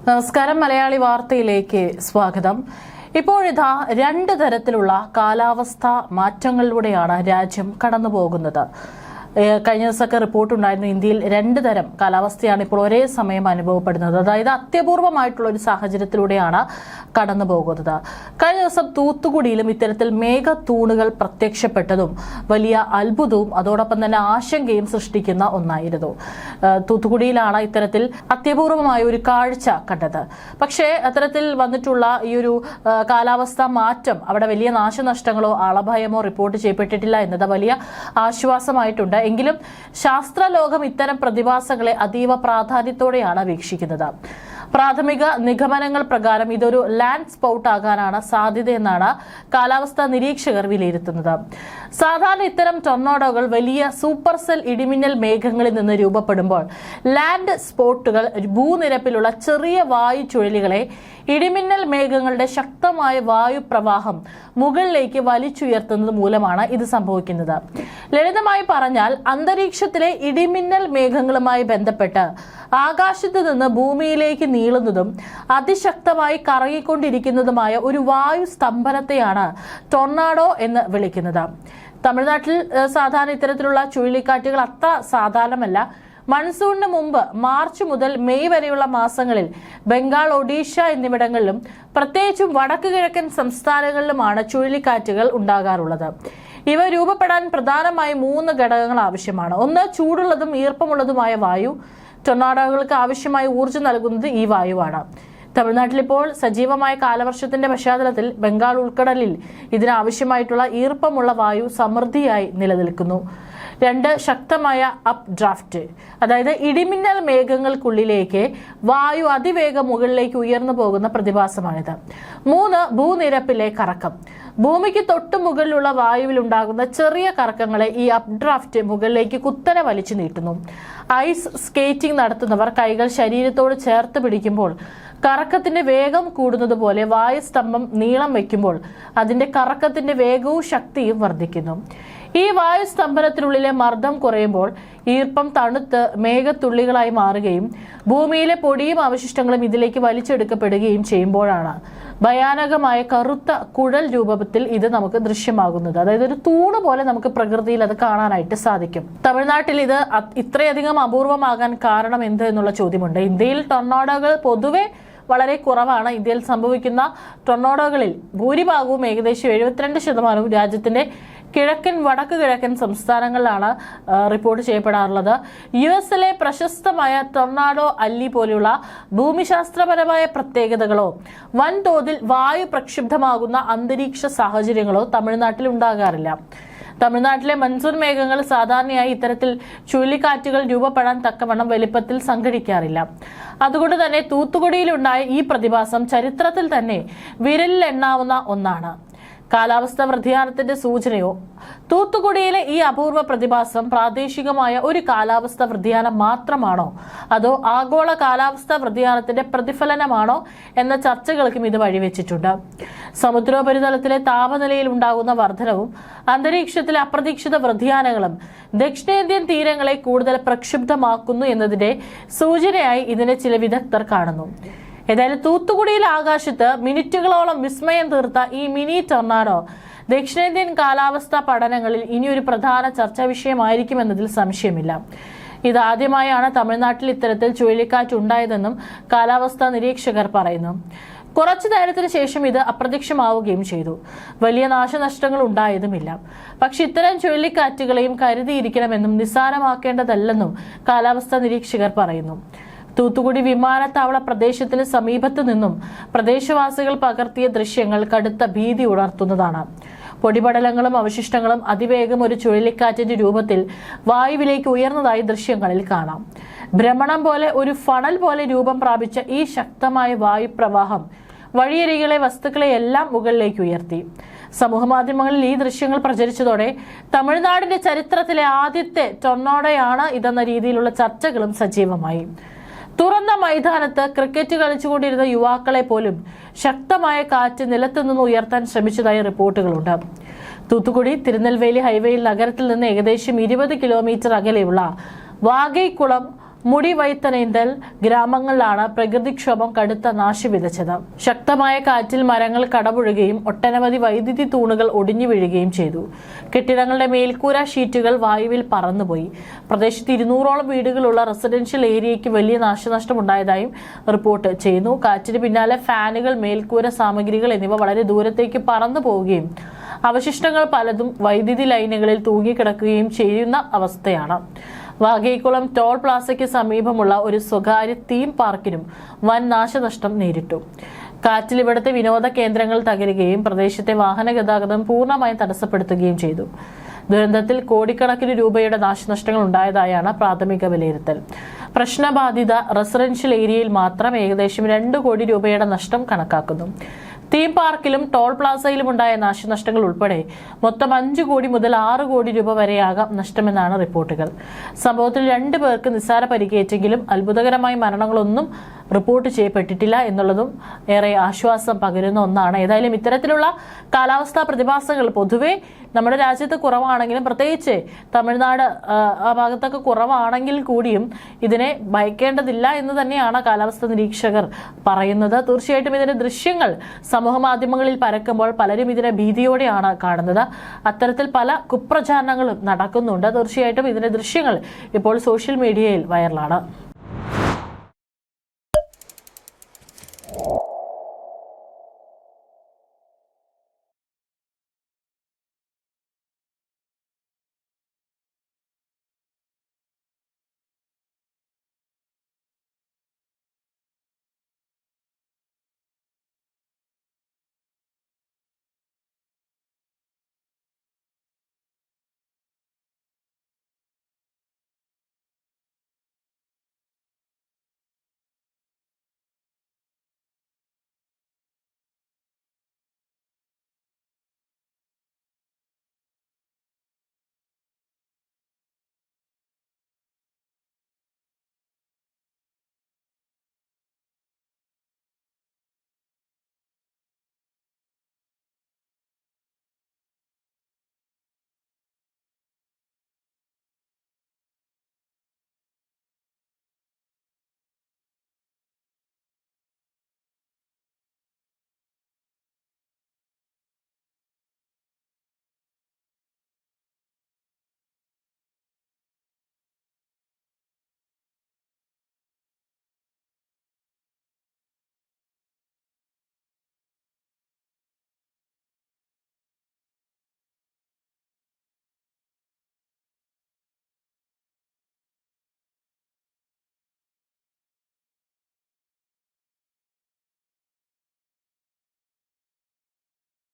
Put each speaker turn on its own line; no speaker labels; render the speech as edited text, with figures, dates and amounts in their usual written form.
നമസ്കാരം. മലയാളി വാർത്തയിലേക്ക് സ്വാഗതം. ഇപ്പോഴിതാ രണ്ട് തരത്തിലുള്ള കാലാവസ്ഥാ മാറ്റങ്ങളിലൂടെയാണ് രാജ്യം കടന്നുപോകുന്നത്. കഴിഞ്ഞ ദിവസമൊക്കെ റിപ്പോർട്ടുണ്ടായിരുന്നു, ഇന്ത്യയിൽ രണ്ട് തരം കാലാവസ്ഥയാണ് ഇപ്പോൾ ഒരേ സമയം അനുഭവപ്പെടുന്നത്. അതായത് അത്യപൂർവമായിട്ടുള്ള ഒരു സാഹചര്യത്തിലൂടെയാണ് കടന്നു പോകുന്നത്. കഴിഞ്ഞ ദിവസം തൂത്തുകുടിയിലും ഇത്തരത്തിൽ മേഘത്തൂണുകൾ പ്രത്യക്ഷപ്പെട്ടതും വലിയ അത്ഭുതവും അതോടൊപ്പം തന്നെ ആശങ്കയും സൃഷ്ടിക്കുന്ന ഒന്നായിരുന്നു. തൂത്തുകുടിയിലാണ് ഇത്തരത്തിൽ അത്യപൂർവമായ ഒരു കാഴ്ച കണ്ടത്. പക്ഷേ അത്തരത്തിൽ വന്നിട്ടുള്ള ഈ ഒരു കാലാവസ്ഥാ മാറ്റം അവിടെ വലിയ നാശനഷ്ടങ്ങളോ ആളഭയമോ റിപ്പോർട്ട് ചെയ്യപ്പെട്ടിട്ടില്ല എന്നത് വലിയ ആശ്വാസമായിട്ടുണ്ട്. എങ്കിലും ശാസ്ത്രലോകം ഇത്തരം പ്രതിഭാസങ്ങളെ അതീവ പ്രാധാന്യത്തോടെയാണ് വീക്ഷിക്കുന്നത്. പ്രാഥമിക നിഗമനങ്ങൾ പ്രകാരം ഇതൊരു ലാൻഡ് സ്പൗട്ട് ആകാനാണ് സാധ്യതയെന്നാണ് കാലാവസ്ഥാ നിരീക്ഷകർ വിലയിരുത്തുന്നത്. സാധാരണ ഇത്തരം ടൊർണാഡോകൾ വലിയ സൂപ്പർ സെൽ ഇടിമിന്നൽ മേഘങ്ങളിൽ നിന്ന് രൂപപ്പെടുമ്പോൾ ലാൻഡ് സ്പോട്ടുകൾ ഭൂനിരപ്പിലുള്ള ചെറിയ വായു ചുഴലികളെ ഇടിമിന്നൽ മേഘങ്ങളുടെ ശക്തമായ വായുപ്രവാഹം മുകളിലേക്ക് വലിച്ചുയർത്തുന്നത് മൂലമാണ് ഇത് സംഭവിക്കുന്നത്. ലളിതമായി പറഞ്ഞാൽ അന്തരീക്ഷത്തിലെ ഇടിമിന്നൽ മേഘങ്ങളുമായി ബന്ധപ്പെട്ട് ആകാശത്ത് നിന്ന് ഭൂമിയിലേക്ക് നീളുന്നതും അതിശക്തമായി കറങ്ങിക്കൊണ്ടിരിക്കുന്നതുമായ ഒരു വായു സ്തംഭനത്തെയാണ് ടൊർണാഡോ എന്ന് വിളിക്കുന്നത്. തമിഴ്നാട്ടിൽ സാധാരണ ഇത്തരത്തിലുള്ള ചുഴലിക്കാറ്റുകൾ അത്ര സാധാരണമല്ല. മൺസൂണിന് മുമ്പ് മാർച്ച് മുതൽ മെയ് വരെയുള്ള മാസങ്ങളിൽ ബംഗാൾ, ഒഡീഷ എന്നിവിടങ്ങളിലും പ്രത്യേകിച്ചും വടക്ക് കിഴക്കൻ സംസ്ഥാനങ്ങളിലുമാണ് ചുഴലിക്കാറ്റുകൾ ഉണ്ടാകാറുള്ളത്. ഇവ രൂപപ്പെടാൻ പ്രധാനമായും 3 ഘടകങ്ങൾ ആവശ്യമാണ്. ഒന്ന്, ചൂടുള്ളതും ഈർപ്പമുള്ളതുമായ വായു. ടൊർണാഡോകൾക്ക് ആവശ്യമായ ഊർജ്ജം നൽകുന്നത് ഈ വായുവാണ്. തമിഴ്നാട്ടിൽ ഇപ്പോൾ സജീവമായ കാലവർഷത്തിന്റെ പശ്ചാത്തലത്തിൽ ബംഗാൾ ഉൾക്കടലിൽ ഇതിനാവശ്യമായിട്ടുള്ള ഈർപ്പമുള്ള വായു സമൃദ്ധിയായി നിലനിൽക്കുന്നു. 2, ശക്തമായ അപ്പ് ഡ്രാഫ്റ്റ്, അതായത് ഇടിമിന്നൽ മേഘങ്ങൾക്കുള്ളിലേക്ക് വായു അതിവേഗം മുകളിലേക്ക് ഉയർന്നു പോകുന്ന പ്രതിഭാസമാണിത്. 3, ഭൂനിരപ്പിലെ കറക്കം. ഭൂമിക്ക് തൊട്ടു മുകളിലുള്ള വായുവിൽ ഉണ്ടാകുന്ന ചെറിയ കറക്കങ്ങളെ ഈ അപ്പ് ഡ്രാഫ്റ്റ് മുകളിലേക്ക് കുത്തനെ വലിച്ചു നീട്ടുന്നു. ഐസ് സ്കേറ്റിംഗ് നടത്തുന്നവർ കൈകൾ ശരീരത്തോട് ചേർത്ത് പിടിക്കുമ്പോൾ കറക്കത്തിന്റെ വേഗം കൂടുന്നത് പോലെ വായുസ്തംഭം നീളം വയ്ക്കുമ്പോൾ അതിന്റെ കറക്കത്തിന്റെ വേഗവും ശക്തിയും വർദ്ധിക്കുന്നു. ഈ വായുസ്തംഭനത്തിനുള്ളിലെ മർദ്ദം കുറയുമ്പോൾ ഈർപ്പം തണുത്ത് മേഘത്തുള്ളികളായി മാറുകയും ഭൂമിയിലെ പൊടിയും അവശിഷ്ടങ്ങളും ഇതിലേക്ക് വലിച്ചെടുക്കപ്പെടുകയും ചെയ്യുമ്പോഴാണ് ഭയാനകമായ കറുത്ത കുഴൽ രൂപത്തിൽ ഇത് നമുക്ക് ദൃശ്യമാകുന്നത്. അതായത് ഒരു തൂണ് പോലെ നമുക്ക് പ്രകൃതിയിൽ അത് കാണാനായിട്ട് സാധിക്കും. തമിഴ്നാട്ടിൽ ഇത് ഇത്രയധികം അപൂർവമാകാൻ കാരണം എന്ത് എന്നുള്ള ചോദ്യമുണ്ട്. ഇന്ത്യയിൽ ടൊർണാഡോകൾ പൊതുവെ വളരെ കുറവാണ്. ഇന്ത്യയിൽ സംഭവിക്കുന്ന ടൊർണാഡോകളിൽ ഭൂരിഭാഗവും ഏകദേശം 72% രാജ്യത്തിന്റെ കിഴക്കൻ, വടക്ക് കിഴക്കൻ സംസ്ഥാനങ്ങളിലാണ് റിപ്പോർട്ട് ചെയ്യപ്പെടാറുള്ളത്. യുഎസിലെ പ്രശസ്തമായ ടൊർണാഡോ അല്ലി പോലെയുള്ള ഭൂമിശാസ്ത്രപരമായ പ്രത്യേകതകളോ വൻതോതിൽ വായു പ്രക്ഷുബ്ധമാകുന്ന അന്തരീക്ഷ സാഹചര്യങ്ങളോ തമിഴ്നാട്ടിൽ ഉണ്ടാകാറില്ല. തമിഴ്നാട്ടിലെ മൺസൂൺ മേഘങ്ങൾ സാധാരണയായി ഇത്തരത്തിൽ ചുഴലിക്കാറ്റുകൾ രൂപപ്പെടാൻ തക്കവണ്ണം വലിപ്പത്തിൽ സംഘടിക്കാറില്ല. അതുകൊണ്ട് തന്നെ തൂത്തുകുടിയിലുണ്ടായ ഈ പ്രതിഭാസം ചരിത്രത്തിൽ തന്നെ വിരലിലെണ്ണാവുന്ന ഒന്നാണ്. കാലാവസ്ഥാ വ്യതിയാനത്തിന്റെ സൂചനയോ? തൂത്തുകുടിയിലെ ഈ അപൂർവ പ്രതിഭാസം പ്രാദേശികമായ ഒരു കാലാവസ്ഥാ വ്യതിയാനം മാത്രമാണോ, അതോ ആഗോള കാലാവസ്ഥാ വ്യതിയാനത്തിന്റെ പ്രതിഫലനമാണോ എന്ന ചർച്ചകൾക്കും ഇത് വഴിവെച്ചിട്ടുണ്ട്. സമുദ്രോപരിതലത്തിലെ താപനിലയിൽ ഉണ്ടാകുന്ന വർധനവും അന്തരീക്ഷത്തിലെ അപ്രതീക്ഷിത വ്യതിയാനങ്ങളും ദക്ഷിണേന്ത്യൻ തീരങ്ങളെ കൂടുതൽ പ്രക്ഷുബ്ധമാക്കുന്നു എന്നതിന്റെ സൂചനയായി ഇതിനെ ചില വിദഗ്ധർ കാണുന്നു. ഏതായാലും തൂത്തുകുടിയിലെ ആകാശത്ത് മിനിറ്റുകളോളം വിസ്മയം തീർത്ത ഈ മിനി ടൊർണാഡോ ദക്ഷിണേന്ത്യൻ കാലാവസ്ഥാ പഠനങ്ങളിൽ ഇനിയൊരു പ്രധാന ചർച്ചാ വിഷയമായിരിക്കുമെന്നതിൽ സംശയമില്ല. ഇതാദ്യമായാണ് തമിഴ്നാട്ടിൽ ഇത്തരത്തിൽ ചുഴലിക്കാറ്റ് ഉണ്ടായതെന്നും കാലാവസ്ഥാ നിരീക്ഷകർ പറയുന്നു. കുറച്ചു നേരത്തിന് ശേഷം ഇത് അപ്രത്യക്ഷമാവുകയും ചെയ്തു. വലിയ നാശനഷ്ടങ്ങൾ ഉണ്ടായതുമില്ല. പക്ഷെ ഇത്തരം ചുഴലിക്കാറ്റുകളെയും കരുതിയിരിക്കണമെന്നും നിസ്സാരമാക്കേണ്ടതല്ലെന്നും കാലാവസ്ഥാ നിരീക്ഷകർ പറയുന്നു. തൂത്തുകുടി വിമാനത്താവള പ്രദേശത്തിന് സമീപത്തു നിന്നും പ്രദേശവാസികൾ പകർത്തിയ ദൃശ്യങ്ങൾ കടുത്ത ഭീതി ഉണർത്തുന്നതാണ്. പൊടിപടലങ്ങളും അവശിഷ്ടങ്ങളും അതിവേഗം ഒരു ചുഴലിക്കാറ്റിന്റെ രൂപത്തിൽ വായുവിലേക്ക് ഉയർന്നതായി ദൃശ്യങ്ങളിൽ കാണാം. ഭ്രമണം പോലെ, ഒരു ഫണൽ പോലെ രൂപം പ്രാപിച്ച ഈ ശക്തമായ വായുപ്രവാഹം വഴിയരികിലെ വസ്തുക്കളെയെല്ലാം മുകളിലേക്ക് ഉയർത്തി. സമൂഹമാധ്യമങ്ങളിൽ ഈ ദൃശ്യങ്ങൾ പ്രചരിച്ചതോടെ തമിഴ്നാടിന്റെ ചരിത്രത്തിലെ ആദ്യത്തെ ടൊർണാഡോയാണ് ഇതെന്ന രീതിയിലുള്ള ചർച്ചകളും സജീവമായി. തുറന്ന മൈതാനത്ത് ക്രിക്കറ്റ് കളിച്ചുകൊണ്ടിരുന്ന യുവാക്കളെ പോലും ശക്തമായ കാറ്റ് നിലത്തുനിന്ന് ഉയർത്താൻ ശ്രമിച്ചതായി റിപ്പോർട്ടുകളുണ്ട്. തൂത്തുക്കുടി തിരുനെൽവേലി ഹൈവേയിൽ നഗരത്തിൽ നിന്ന് ഏകദേശം 20 കിലോമീറ്റർ അകലെയുള്ള വാഗൈക്കുളം മുടിവൈത്തനേന്തൽ ഗ്രാമങ്ങളിലാണ് പ്രകൃതിക്ഷോഭം കടുത്ത നാശം വിതച്ചത്. ശക്തമായ കാറ്റിൽ മരങ്ങൾ കടപുഴുകയും ഒട്ടനവധി വൈദ്യുതി തൂണുകൾ ഒടിഞ്ഞു വീഴുകയും ചെയ്തു. കെട്ടിടങ്ങളുടെ മേൽക്കൂര ഷീറ്റുകൾ വായുവിൽ പറന്നുപോയി. പ്രദേശത്ത് 200ഓളം വീടുകളുള്ള റെസിഡൻഷ്യൽ ഏരിയയ്ക്ക് വലിയ നാശനഷ്ടം ഉണ്ടായതായും റിപ്പോർട്ട് ചെയ്യുന്നു. കാറ്റിന് പിന്നാലെ ഫാനുകൾ, മേൽക്കൂര സാമഗ്രികൾ എന്നിവ വളരെ ദൂരത്തേക്ക് പറന്നു പോവുകയും അവശിഷ്ടങ്ങൾ പലതും വൈദ്യുതി ലൈനുകളിൽ തൂങ്ങിക്കിടക്കുകയും ചെയ്യുന്ന അവസ്ഥയാണ്. വാഗേക്കുളം ടോൾ പ്ലാസയ്ക്ക് സമീപമുള്ള ഒരു സ്വകാര്യ തീം പാർക്കിനും വൻ നാശനഷ്ടം നേരിട്ടു. കാറ്റിൽ ഇവിടുത്തെ വിനോദ കേന്ദ്രങ്ങൾ തകരുകയും പ്രദേശത്തെ വാഹന ഗതാഗതം പൂർണ്ണമായും തടസ്സപ്പെടുത്തുകയും ചെയ്തു. ദുരന്തത്തിൽ കോടിക്കണക്കിന് രൂപയുടെ നാശനഷ്ടങ്ങൾ ഉണ്ടായതായാണ് പ്രാഥമിക വിലയിരുത്തൽ. പ്രശ്നബാധിത റെസിഡൻഷ്യൽ ഏരിയയിൽ മാത്രം ഏകദേശം 2 കോടി രൂപയുടെ നഷ്ടം കണക്കാക്കുന്നു. തീം പാർക്കിലും ടോൾ പ്ലാസയിലും ഉണ്ടായ നാശനഷ്ടങ്ങൾ ഉൾപ്പെടെ മൊത്തം 5 കോടി മുതൽ 6 കോടി രൂപ വരെയാകാം നഷ്ടമെന്നാണ് റിപ്പോർട്ടുകൾ. സംഭവത്തിൽ 2 പേർക്ക് നിസ്സാര പരിക്കേറ്റെങ്കിലും അത്ഭുതകരമായ മരണങ്ങളൊന്നും റിപ്പോർട്ട് ചെയ്യപ്പെട്ടിട്ടില്ല എന്നുള്ളതും ഏറെ ആശ്വാസം പകരുന്ന ഒന്നാണ്. ഏതായാലും ഇത്തരത്തിലുള്ള കാലാവസ്ഥാ പ്രതിഭാസങ്ങൾ പൊതുവെ നമ്മുടെ രാജ്യത്ത് കുറവാണെങ്കിലും, പ്രത്യേകിച്ച് തമിഴ്നാട് ആ ഭാഗത്തൊക്കെ കുറവാണെങ്കിൽ കൂടിയും ഇതിനെ ഭയക്കേണ്ടതില്ല എന്ന് തന്നെയാണ് കാലാവസ്ഥാ നിരീക്ഷകർ പറയുന്നത്. തീർച്ചയായിട്ടും ഇതിന്റെ ദൃശ്യങ്ങൾ സമൂഹ മാധ്യമങ്ങളിൽ പരക്കുമ്പോൾ പലരും ഇതിനെ ഭീതിയോടെയാണ് കാണുന്നത്. അത്തരത്തിൽ പല കുപ്രചാരണങ്ങളും നടക്കുന്നുണ്ട്. തീർച്ചയായിട്ടും ഇതിന്റെ ദൃശ്യങ്ങൾ ഇപ്പോൾ സോഷ്യൽ മീഡിയയിൽ വൈറലാണ്.